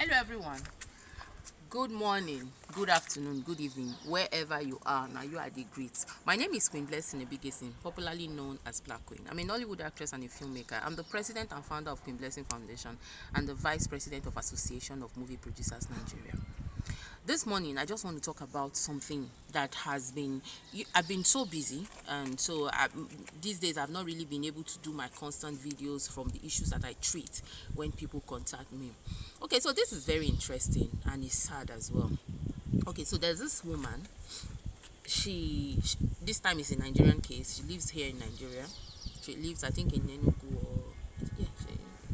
Hello everyone. Good morning, good afternoon, good evening, wherever you are. Now you are the great. My name is Queen Blessing Ebigesin, popularly known as Black Queen. I'm a Nollywood actress and a filmmaker. I'm the president and founder of Queen Blessing Foundation and the vice president of Association of Movie Producers Nigeria. This morning, I just want to talk about something that I've been so busy, and these days I've not really been able to do my constant videos from the issues that I treat when people contact me. Okay, so this is very interesting and it's sad as well. Okay, so there's this woman. She this time is a Nigerian case. She lives here in Nigeria. She lives, I think, in Enugu or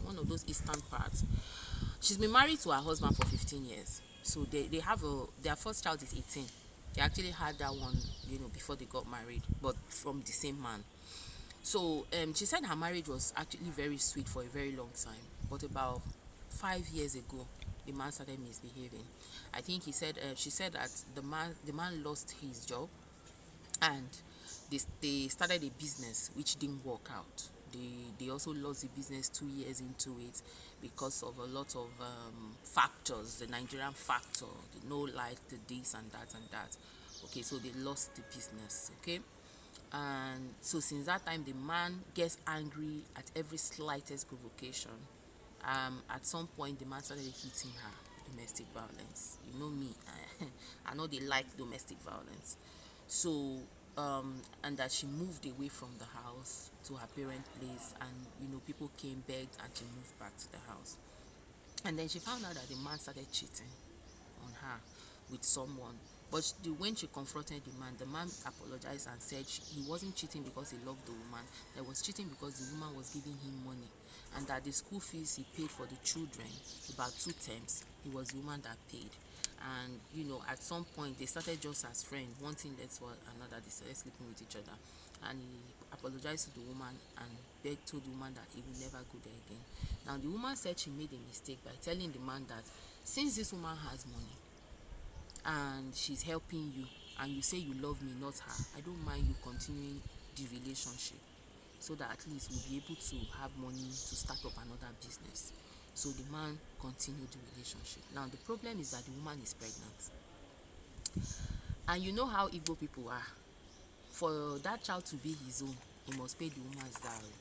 one of those eastern parts. She's been married to her husband for 15 years. So they have their first child is 18. They actually had that one, before they got married, but from the same man. So she said her marriage was actually very sweet for a very long time. But about 5 years ago, the man started misbehaving. I think she said that the man lost his job, and they started a business which didn't work out. They also lost the business 2 years into it because of a lot of factors, the Nigerian factor, the no light, the this and that and that. Okay, so they lost the business. Okay, and so since that time the man gets angry at every slightest provocation. At some point the man started hitting her. Domestic violence, me. I know they like domestic violence. So and that she moved away from the house to her parents' place, and people came, begged, and she moved back to the house. And then she found out that the man started cheating on her with someone. But when she confronted the man apologized and said he wasn't cheating because he loved the woman. He was cheating because the woman was giving him money, and that the school fees he paid for the children, about 2 terms, it was the woman that paid. And at some point they started just as friends, one thing led to another. They started sleeping with each other, and he apologized to the woman and told the woman that he will never go there again. Now the woman said she made a mistake by telling the man that since this woman has money and she's helping you, and you say you love me, not her, I don't mind you continuing the relationship, so that at least we'll be able to have money to start up another business. So the man continued the relationship. Now the problem is that the woman is pregnant, and you know how Igbo people are. For that child to be his own, he must pay the woman's dowry.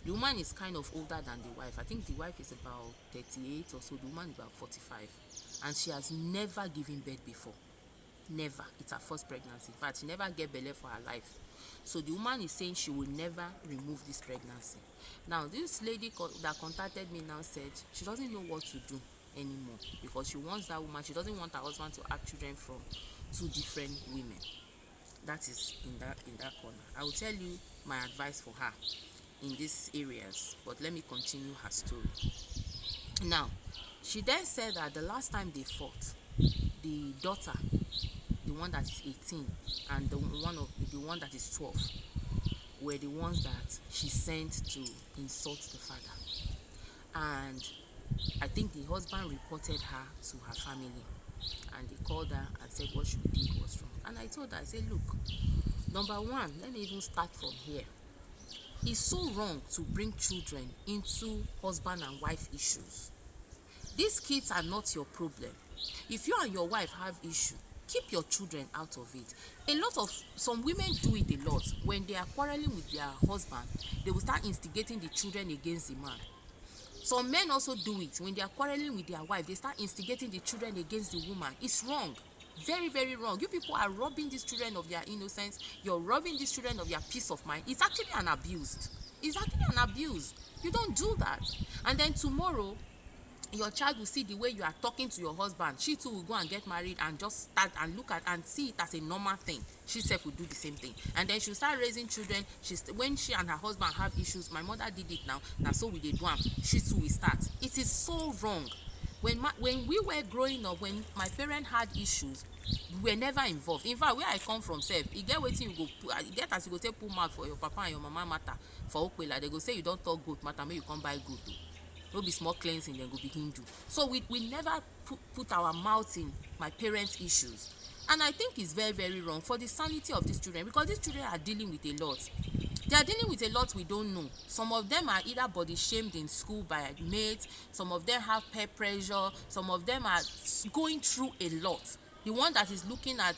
The woman is kind of older than the wife. I think the wife is about 38 or so. The woman is about 45, and she has never given birth before. Never. It's her first pregnancy. In fact, she never get belle for her life. So the woman is saying she will never remove this pregnancy. Now this lady that contacted me now said she doesn't know what to do anymore, because she wants that woman. She doesn't want her husband to have children from 2 different women. That is in that corner. I will tell you my advice for her in these areas, but let me continue her story. Now she then said that the last time they fought, the daughter, the one that is 18, and the one that is 12, were the ones that she sent to insult the father. And I think the husband reported her to her family, and they called her and said what she did was wrong. And I told her, I said, look, number one, let me even start from here. It's so wrong to bring children into husband and wife issues. These kids are not your problem. If you and your wife have issue, keep your children out of it. Some women do it a lot. When they are quarreling with their husband, they will start instigating the children against the man. Some men also do it. When they are quarreling with their wife, they start instigating the children against the woman. It's wrong. Very, very wrong. You people are robbing these children of their innocence. You're robbing these children of their peace of mind. It's actually an abuse. It's actually an abuse. You don't do that. And then tomorrow, your child will see the way you are talking to your husband. She too will go and get married and just start and look at and see it as a normal thing. She self will do the same thing, and then she'll start raising children. When she and her husband have issues, my mother did it now so we did one. She too will start. It is so wrong. When we were growing up, when my parents had issues, we were never involved. In fact, where I come from sef, you get wetin you go put, you get as you go take put mouth for your papa and your mama matter for Okwela. They go say you don't talk goat matter, make you come buy goat o. No be small cleansing, then go begin do. So we never put our mouth in my parents' issues. And I think it's very, very wrong for the sanity of these children, because these children are dealing with a lot. They are dealing with a lot we don't know. Some of them are either body shamed in school by mates, some of them have peer pressure, some of them are going through a lot. The one that is looking at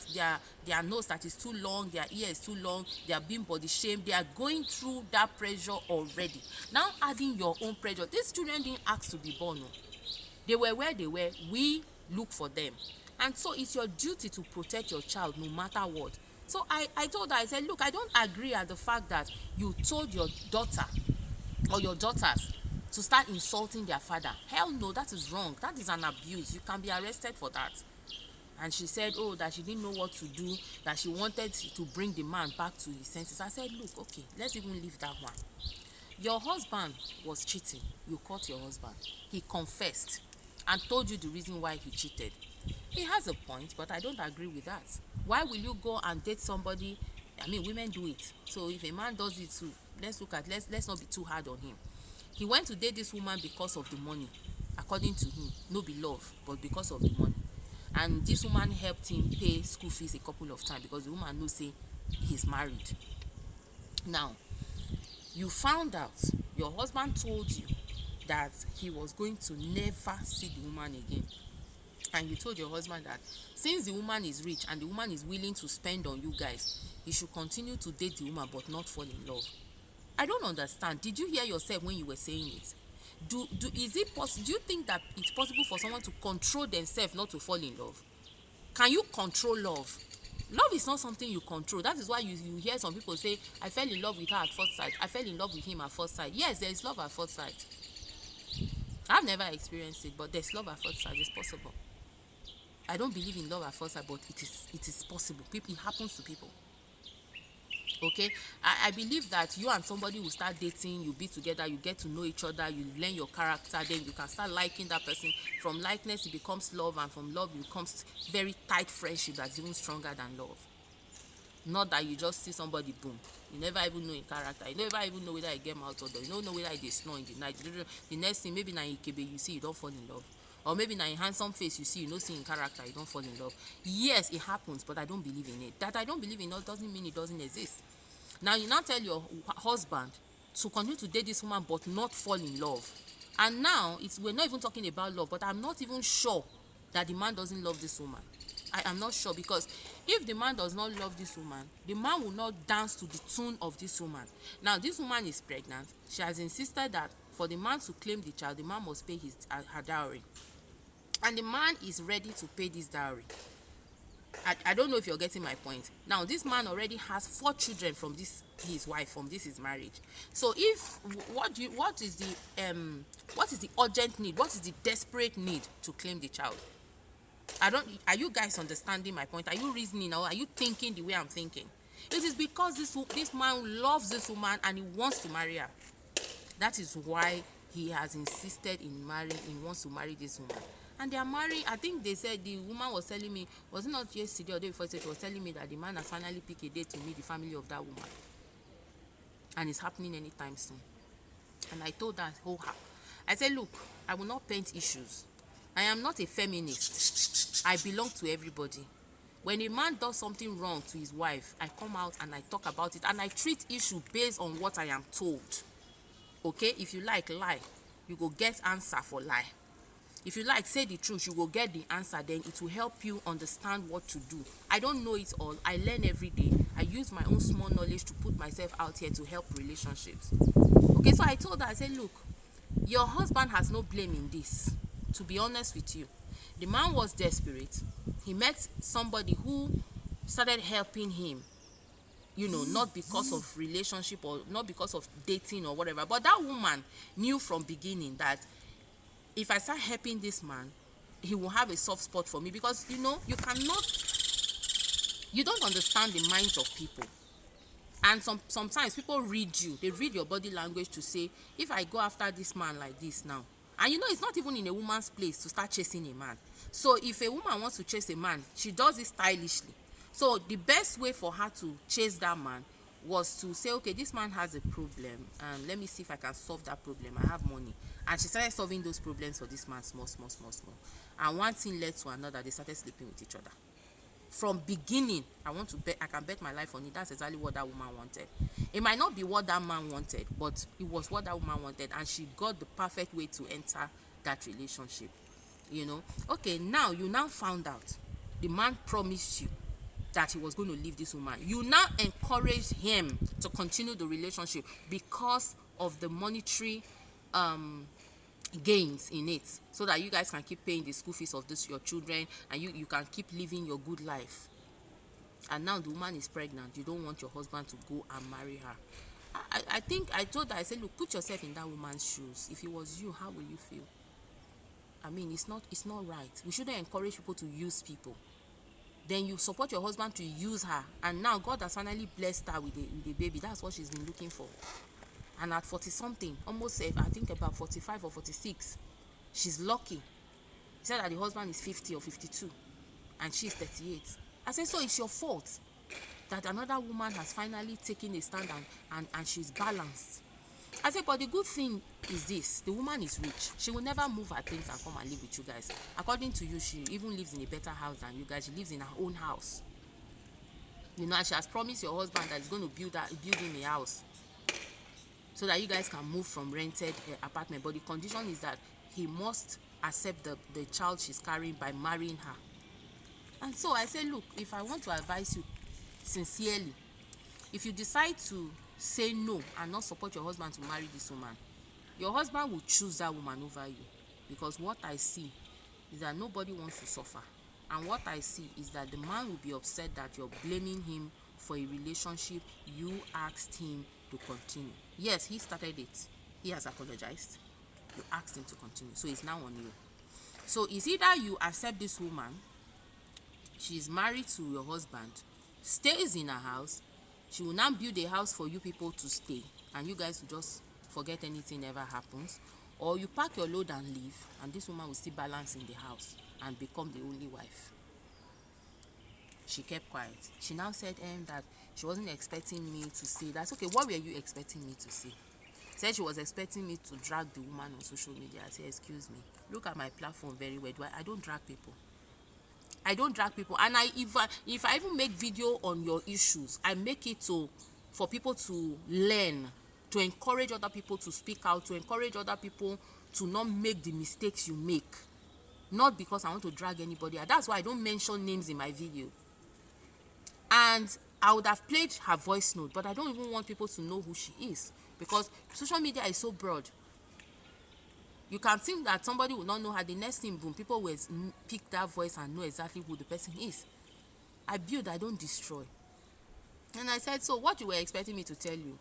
their nose that is too long, their ear is too long, they are being body shamed, they are going through that pressure already. Now adding your own pressure. These children didn't ask to be born. They were where they were. We look for them. And so it's your duty to protect your child no matter what. So I told her, I said, look, I don't agree at the fact that you told your daughter or your daughters to start insulting their father. Hell no, that is wrong. That is an abuse. You can be arrested for that. And she said, oh, that she didn't know what to do, that she wanted to bring the man back to his senses. I said, look, okay, let's even leave that one. Your husband was cheating. You caught your husband. He confessed and told you the reason why he cheated. He has a point, but I don't agree with that. Why will you go and date somebody? I mean, women do it. So if a man does it too, let's not be too hard on him. He went to date this woman because of the money, according to him. No be love, but because of the money. And this woman helped him pay school fees a couple of times because the woman knows say he's married. Now, you found out, your husband told you that he was going to never see the woman again. And you told your husband that since the woman is rich and the woman is willing to spend on you guys, he should continue to date the woman but not fall in love. I don't understand. Did you hear yourself when you were saying it? Do you think that it's possible for someone to control themselves not to fall in love? Can you control love? Love is not something you control. That is why you hear some people say, I fell in love with her at first sight. I fell in love with him at first sight. Yes, there is love at first sight. I've never experienced it, but there's love at first sight. It's possible. I don't believe in love at first sight, but it is possible. It happens to people. Okay, I believe that you and somebody will start dating, you be together, you get to know each other, you learn your character, then you can start liking that person. From likeness it becomes love, and from love it becomes very tight friendship that's even stronger than love. Not that you just see somebody, boom, you never even know in character, you never even know whether you get out or door, you don't know whether they snore in the night. The next thing, maybe na ikebe you see, you don't fall in love. Or maybe na in handsome face you see, you no see in character, you don't fall in love. Yes, it happens, but I don't believe in it. That I don't believe in it doesn't mean it doesn't exist. Now you now tell your husband to continue to date this woman but not fall in love. And now we're not even talking about love, but I'm not even sure that the man doesn't love this woman. I am not sure, because if the man does not love this woman, the man will not dance to the tune of this woman. Now this woman is pregnant. She has insisted that for the man to claim the child, the man must pay her dowry. And the man is ready to pay this dowry. I don't know if you're getting my point. Now this man already has 4 children from his wife, from his marriage. So if what is the urgent need, what is the desperate need to claim the child? Are you guys understanding my point? Are you reasoning, or are you thinking the way I'm thinking? It is because this man loves this woman and he wants to marry her. That is why he has insisted in marrying. He wants to marry this woman. And they are married. I think they said, the woman was telling me, was it not yesterday or the day before, she was telling me that the man has finally picked a date to meet the family of that woman. And it's happening anytime soon. And I told her, I said, look, I will not paint issues. I am not a feminist. I belong to everybody. When a man does something wrong to his wife, I come out and I talk about it, and I treat issue based on what I am told. Okay, if you like lie, you go get answer for lie. If you like say the truth, you will get the answer. Then it will help you understand what to do. I don't know it all. I learn every day. I use my own small knowledge to put myself out here to help relationships. Okay, so I told her, I said, look, your husband has no blame in this. To be honest with you, the man was desperate. He met somebody who started helping him, not because of relationship or not because of dating or whatever. But that woman knew from beginning that if I start helping this man, he will have a soft spot for me, because you don't understand the minds of people. And sometimes people read you. They read your body language to say, if I go after this man like this now, and it's not even in a woman's place to start chasing a man. So if a woman wants to chase a man, she does it stylishly. So the best way for her to chase that man was to say, okay, this man has a problem, let me see if I can solve that problem. I have money. And she started solving those problems for this man, small. And one thing led to another. They started sleeping with each other. from beginning, I can bet my life on it, that's exactly what that woman wanted. It might not be what that man wanted, but it was what that woman wanted, and she got the perfect way to enter that relationship. Okay, now you now found out the man promised you that he was going to leave this woman. You now encourage him to continue the relationship because of the monetary gains in it, so that you guys can keep paying the school fees of your children, and you can keep living your good life. And now the woman is pregnant. You don't want your husband to go and marry her. I think I told her, I said, look, put yourself in that woman's shoes. If it was you, how will you feel? I mean, it's not right. We shouldn't encourage people to use people. Then you support your husband to use her, and now God has finally blessed her with a baby. That's what she's been looking for. And at 40 something, almost I think about 45 or 46, she's lucky. He said that the husband is 50 or 52 and she's 38. I said, so it's your fault that another woman has finally taken a stand and she's balanced. I said, but the good thing is this: the woman is rich. She will never move her things and come and live with you guys. According to you, she even lives in a better house than you guys. She lives in her own house. And she has promised your husband that he's going to build him a house so that you guys can move from rented apartment. But the condition is that he must accept the child she's carrying by marrying her. And so I said, look, if I want to advise you sincerely, if you decide to say no and not support your husband to marry this woman, your husband will choose that woman over you. Because what I see is that nobody wants to suffer. And what I see is that the man will be upset that you're blaming him for a relationship you asked him to continue. Yes, he started it. He has apologized. You asked him to continue. So it's now on you. So it's either you accept this woman, she's married to your husband, stays in her house, she will now build a house for you people to stay, and you guys will just forget anything ever happens, or you pack your load and leave, and this woman will still balance in the house and become the only wife. She kept quiet. She now said that she wasn't expecting me to say that. Okay, what were you expecting me to say? Said she was expecting me to drag the woman on social media. I said, excuse me, look at my platform very well. I don't drag people. I don't drag people. And if I even make video on your issues, I make it for people to learn, to encourage other people to speak out, to encourage other people to not make the mistakes you make. Not because I want to drag anybody. That's why I don't mention names in my video. And I would have played her voice note, but I don't even want people to know who she is, because social media is so broad. You can think that somebody will not know her. The next thing, boom, people will pick that voice and know exactly who the person is. I build, I don't destroy. And I said, so what you were expecting me to tell you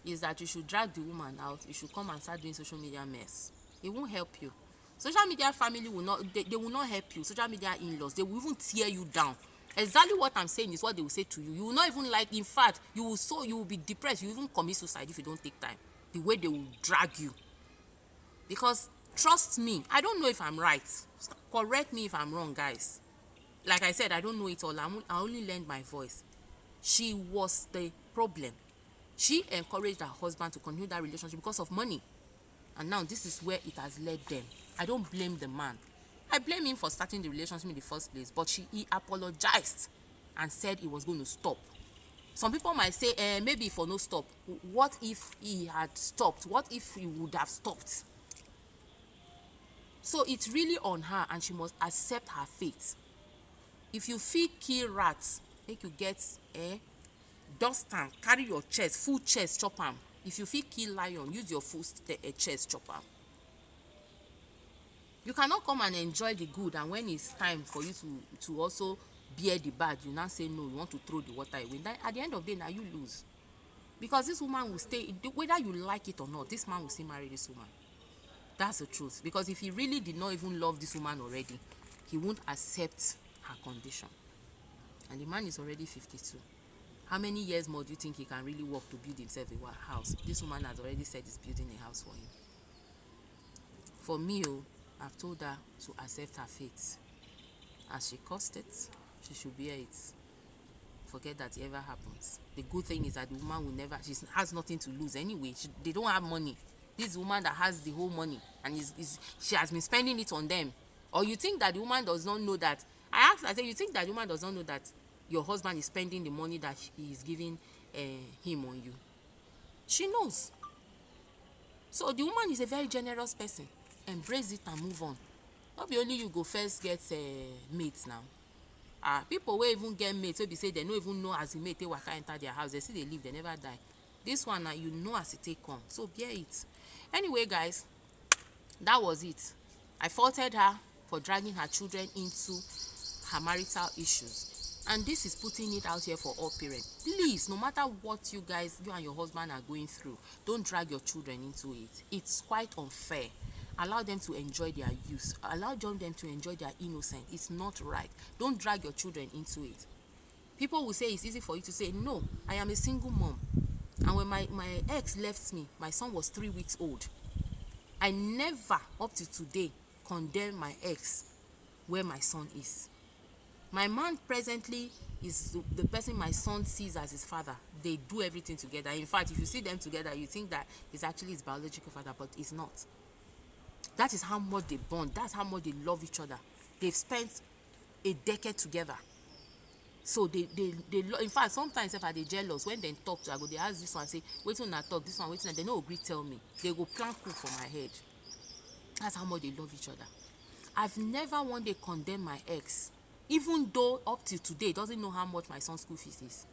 is that you should drag the woman out. You should come and start doing social media mess. It won't help you. Social media family will not, they will not help you. Social media in-laws, they will even tear you down. Exactly what I'm saying is what they will say to you. You will not even like, in fact, you will be depressed. You will even commit suicide if you don't take time. The way they will drag you. Because trust me, I don't know if I'm right. Correct me if I'm wrong, guys. Like I said, I don't know it all. I only learned my voice. She was the problem. She encouraged her husband to continue that relationship because of money. And now this is where it has led them. I don't blame the man. I blame him for starting the relationship in the first place. But he apologized and said he was going to stop. Some people might say, maybe for no stop. What if he had stopped? What if he would have stopped? So it's really on her, and she must accept her fate. If you feel kill rats, make you get dust am, carry your chest, full chest, chop am. If you feel kill lion, use your full chest, chop am. You cannot come and enjoy the good, and when it's time for you to also bear the bad, you now say no, you want to throw the water away. Then at the end of the day, now you lose. Because this woman will stay, whether you like it or not, this man will still marry this woman. That's the truth. Because if he really did not even love this woman already, he won't accept her condition. And the man is already 52. How many years more do you think he can really work to build himself a house? This woman has already said he's building a house for him. For me, I've told her to accept her fate. As she caused it, she should bear it. Forget that it ever happens. The good thing is that the woman will never, she has nothing to lose anyway. They don't have money. This woman that has the whole money, and she has been spending it on them. Or you think that the woman does not know that I asked, I said, you think that the woman does not know that your husband is spending the money that he is giving him on you? She knows. So the woman is a very generous person. Embrace it and move on. Not be only you go first get mates now. People wey even get mates wey be say they no even know as the mate take waka enter their house, they still dey live, they never die. This one na you know as e take come, so bear it. Anyway guys, that was it. I faulted her for dragging her children into her marital issues, and this is putting it out here for all parents. Please, no matter what you and your husband are going through, don't drag your children into it. It's quite unfair. Allow them to enjoy their youth. Allow them to enjoy their innocence. It's not right. Don't drag your children into it. People will say it's easy for you to say, no, I am a single mom. And when my ex left me, my son was 3 weeks old. I never, up to today, condemn my ex where my son is. My man presently is the person my son sees as his father. They do everything together. In fact, if you see them together, you think that he's actually his biological father, but he's not. That is how much they bond. That's how much they love each other. They've spent a decade together. So they in fact, sometimes if I dey jealous, when they talk to, I go, they ask this one, say, wetin una talk, this one, wetin, they no agree tell me. They go plan cook for my head. That's how much they love each other. I've never one day condemned my ex, even though up till today he doesn't know how much my son's school fees is.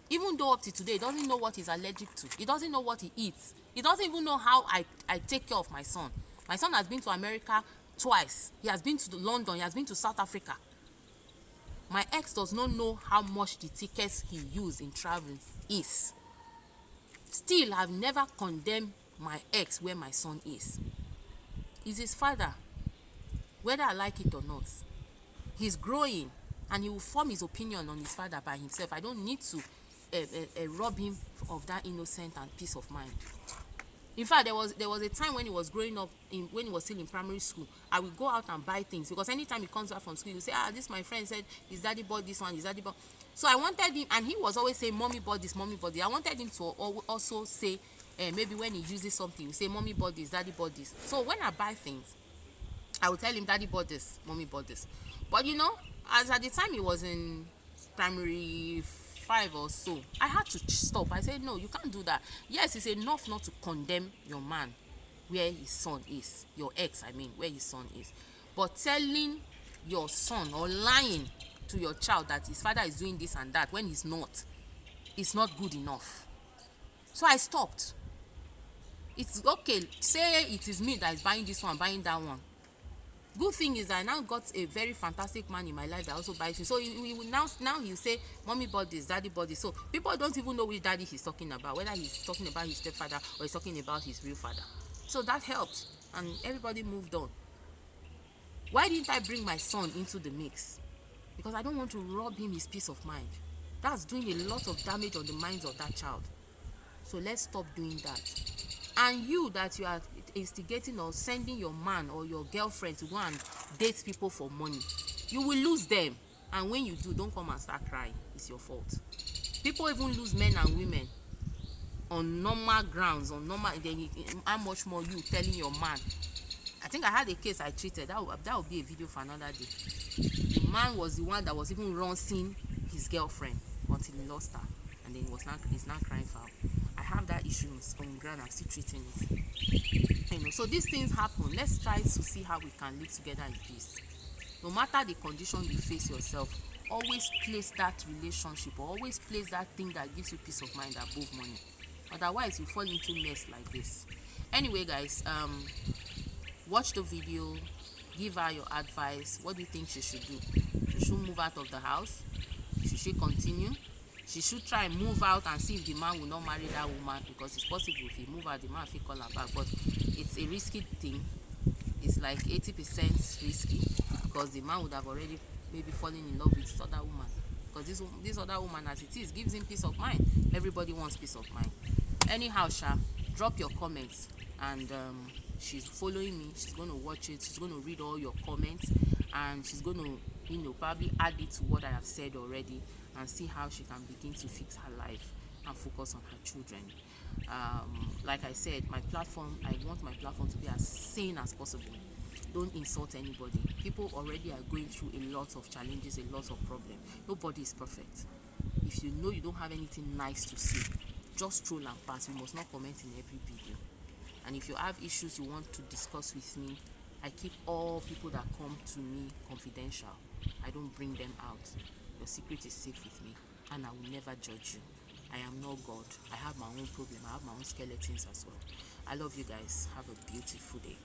Even though up till today he doesn't know what he's allergic to. He doesn't know what he eats. He doesn't even know how I take care of my son. My son has been to America twice. He has been to London. He has been to South Africa. My ex does not know how much the tickets he used in traveling is. Still, I've never condemned my ex where my son is. He's his father, whether I like it or not. He's growing, and he will form his opinion on his father by himself. I don't need to rob him of that innocence and peace of mind. In fact, there was a time when he was growing up, when he was still in primary school, I would go out and buy things, because anytime he comes back from school, he will say, this my friend said his daddy bought this one, his daddy bought. So I wanted him, and he was always saying, mommy bought this, mommy bought this. I wanted him to also say, maybe when he uses something, he say, mommy bought this, daddy bought this. So when I buy things, I would tell him, daddy bought this, mommy bought this. But you know, as at the time he was in primary 5 or so, I had to stop. I said, no, you can't do that. Yes, it's enough not to condemn your man where his son is, your ex, I mean, where his son is. But telling your son or lying to your child that his father is doing this and that when he's not, it's not good enough. So I stopped. It's okay, say it is me that is buying this one, buying that one. Good thing is I now got a very fantastic man in my life that also buys it. So he will now he'll say, mommy bought this, daddy bought this. So people don't even know which daddy he's talking about, whether he's talking about his stepfather or he's talking about his real father. So that helped, and everybody moved on. Why didn't I bring my son into the mix? Because I don't want to rob him his peace of mind. That's doing a lot of damage on the minds of that child. So let's stop doing that. And you that you are instigating or sending your man or your girlfriend to go and date people for money, you will lose them. And when you do, don't come and start crying. It's your fault. People even lose men and women on normal grounds, on normal, then how much more you telling your man. I think I had a case I treated. That would be a video for another day. The man was the one that was even rousing his girlfriend until he lost her, and then he's not crying foul. I have that issue on ground. I'm still treating it. You know, so these things happen. Let's try to see how we can live together in peace. No matter the condition you face yourself, always place that relationship, or always place that thing that gives you peace of mind above money. Otherwise, you fall into mess like this. Anyway, guys, watch the video. Give her your advice. What do you think she should do? She should move out of the house? Should she continue? She should try and move out and see if the man will not marry that woman, because it's possible if he move out, the man will call her back. But it's a risky thing. It's like 80% risky, because the man would have already maybe fallen in love with this other woman. Because this other woman, as it is, gives him peace of mind. Everybody wants peace of mind. Anyhow, Sha, drop your comments, and she's following me. She's going to watch it. She's going to read all your comments, and she's going to, probably add it to what I have said already, and see how she can begin to fix her life and focus on her children. Like I said, my platform, I want my platform to be as sane as possible. Don't insult anybody. People already are going through a lot of challenges, a lot of problems. Nobody is perfect. If you know you don't have anything nice to say, just troll and pass. You must not comment in every video. And if you have issues you want to discuss with me, I keep all people that come to me confidential. I don't bring them out. Your secret is safe with me, and I will never judge you. I am not God. I have my own problem. I have my own skeletons as well. I love you guys. Have a beautiful day.